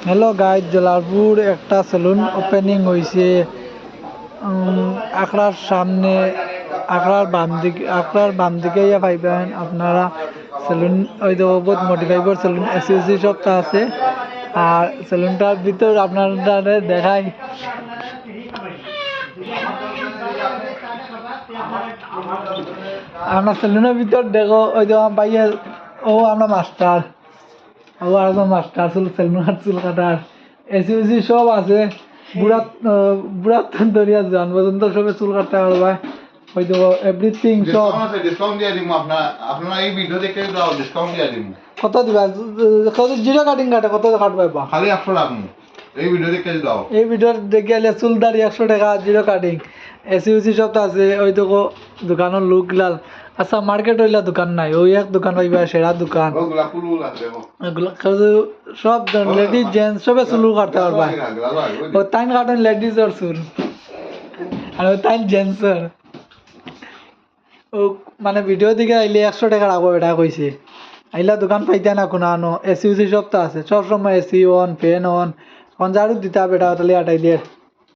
Hello guys, Jalalpur একটা salon opening হয়েছে আকড়ার সামনে। আকড়ার বাম দিকে ইয়া পাইবেন আপনারা সেলুন, ওই তো বহুত মোটিফাইবর সেলুন এসইউসি শপটা আছে। আর সেলুনটার ভিতর আপনারা দেখাই, আপনার সেলুনের ভিতর দেখো ওই তো ভাইয়া, ও আমরা মাস্টার, ও একদম মাস্টার চুল কাটার এসইউসি সব আছে। বুড়া দরিয়া যান পর্যন্ত সবে চুল কাটতে পারবা, ওই তো এভরিথিং সব। ডিসকাউন্ট দিয়ে দিব আপনারা এই ভিডিও দেখে দাও, ডিসকাউন্ট দিয়ে দিব। কত দিবা? কত জিরো কাটিং কাটে কত কাটবা? খালি 100 টাকা এই ভিডিও দেখে দাও। এই ভিডিও দেখে গেলে চুল দাড়ি 100 টাকা জিরো কাটিং। এসইউসি সব তো আছে, ওই তো দোকানের লুক লাল। আচ্ছা, মার্কেট হইলা দোকান নাই, ওই এক দোকান পাইবা, সেরা দোকান। ওগুলা ফুল আছে এগুলো সব লেডিস জেন্টস সবে চুল কাটতে পারবা। ও তাইন কাটেন লেডিসের চুল, আর ও তাইন জেন্টসের। ও মানে ভিডিও দিকে আইলে 100 টাকা রাখবো, এটা কইছে। আইলা দোকান পাইতে না কোনো আনো, এসইউসি সব তো আছে, সব সময় এসি অন, ফ্যান অন। ঝাড়ু দিতে হবে, এটা তাহলে আটাই দিয়ে।